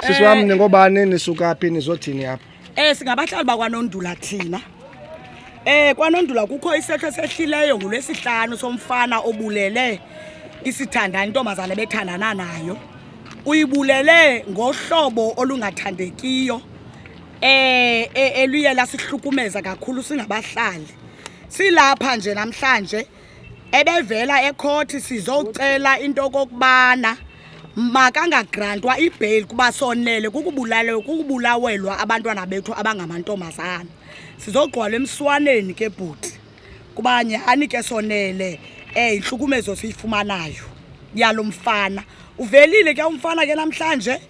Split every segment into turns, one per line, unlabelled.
Sisiwami ningobani nisuka phi nizothini apha?
Singabahlali bakwaNondula thina. KwaNondula kukho isetho sehlileyo ngolwesihlanu somfana obulele isithandani intombazana bethandana nayo. Uyibulele ngohlobo olungathandekiyo. Eluye lasihlukumeza kakhulu singabahlali. Silapha nje namhlanje ebevela ecourt sizocela into kokubana makangagrantwa ibail kuba sonele kukubulawelwa abantwana bethu abangamantombazana. Sizogqwala emswaneni ke bhuti kuba nyhani ke sonele inhlukumezo siyifumanayo yalomfana. Uvelile ke umfana ke namhlanje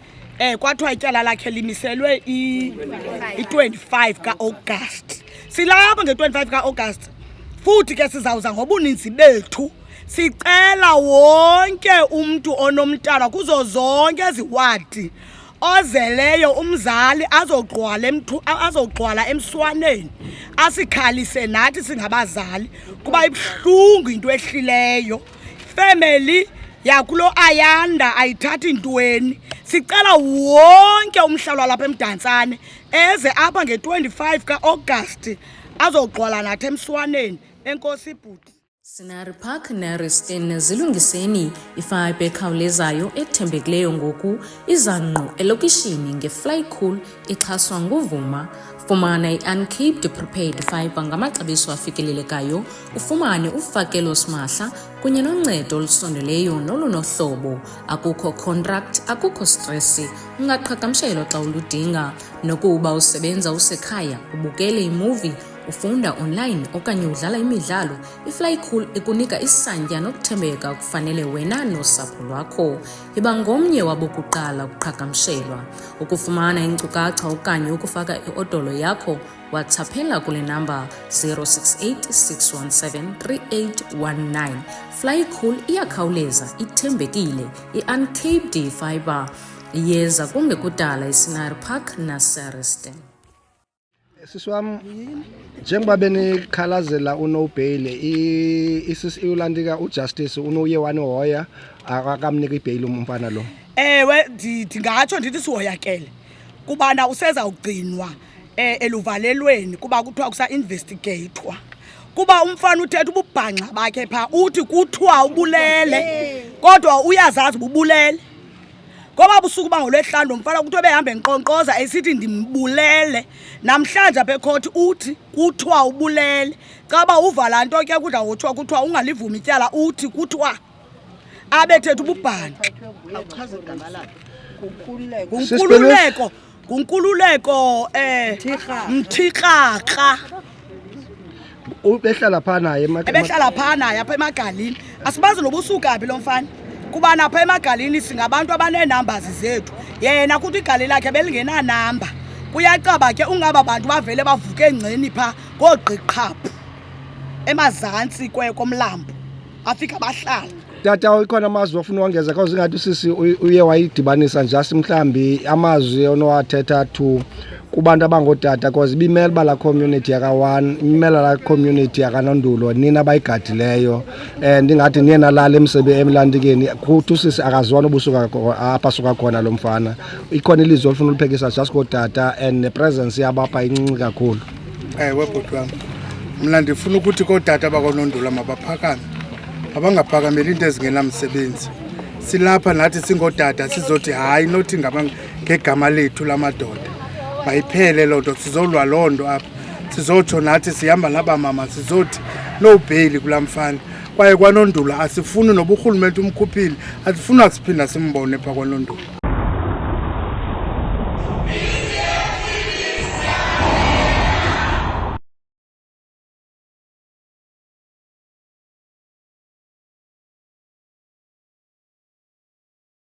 kwathiwa ityala lakhe limiselwe i-25 kaAugust. Silapha nge-25 kaAugust futhi ke sizawuza ngobuninzi bethu sicela wonke umuntu onomntana kuzo zonke eziwadi ozeleyo umzali azogqwala emswaneni asikhalise nathi singabazali kuba ibhlungu into ehlileyo. Family yakulo Ayanda ayithathi intweni. Sicela wonke umhlalo lapha eMdantsane eze apha nge-25 kaAugust azogqwala nathi emswaneni. Enkosi bhuti.
Scenery Park neReston zilungiseni ifiber ekhawulezayo ethembekileyo ngoku iza ngqo elokishini ngeFlycool ixhaswa nguVuma. Fumana i-uncaped prepaid fiber ngamaxabiso afikelelekayo, ufumane ufakelo simahla kunye noncedo olusondeleyo nolunohlobo. Akukho contract, akukho stress, ungaqhagamshelwa xa uludinga. Nokuba usebenza usekhaya, ubukele imovie, ufunda online okanye udlala imidlalo, iFlycool ikunika isantya nokuthembeka kufanele wena nosapho lwakho. Iba ngomnye wabokuqala ukuqhagamshelwa. Ukufumana inkcukacha okanye ukufaka iodolo yakho, WhatsAppela kule namba 068 617 3819. Flycool iyakhawuleza, ithembekile, i-uncaped fiber iyeza kungekudala iScenery Park naseReston.
Sisiwami njengoba benikhalazela uNobail iulandika uJustice unoye wanihoya akamnika ibail umfana lo.
Ewe ndingatsho ndithi sihoyakele kubana useza ugcinwa eluvalelweni kuba kuthiwa kusa-investigatewa kuba umfana uthetha ububhanxa bakhe pha uthi kuthiwa ubulele kodwa uyazazi ubulele. Ngoba busuku bangolwehlanu umfana kuthiwa behamba enqonqoza esithi ndimbulele. Namhlanje apha ecourt uthi kuthiwa ubulele. Caba uva laa nto ke kuthiwa ungalivumi ityala uthi kuthiwa abethetha ububhanxa. Ngunkululeko Mthikrakra.
Ubehlala pha naye
ebehlala pha naye apha eMagalini. Asibazi nobusuka phi lo mfana kuba napha eMagalini singabantu abanee-numbers zethu. Yena kuthi igali lakhe belingenanamba. Kuyacaba ke ungaba bantu bavele bavuke engceni pha ngoogqiqhaphu emazantsi komlambo afika abahlala.
Tata ikhona amazwi ofuna uwongeza cause ingathi usisi uye wayidibanisa njasi mhlambi amazwi onowathetha to kubantu abangootata cause ibimela bala community yaka1 imela la community yakanondulo nina bayigadileyo ndingathi niye nalala emlandikeni kuthi usisi akazona ubusuka apha suka khona lo mfana. Ikhona ilizwi olufuna uliphekisa just kootata and nepresence yabapha incinci kakhulu.
Webhuti wami mna ndifuna ukuthi kootata bakwanondula mabaphakame abangaphakameli into ezingenamsebenzi. Silapha nathi singootata sizothi hayi nothi ngegama lethu lamadoda mayiphele loo nto. Sizolwa loo nto apha sizotsho nathi sihamba nabamama sizothi nobail kulaa mfana. Kwaye kwaNondula asifuni noburhulumente umkhuphile asifuna siphinda simbone phaa kwaNondula.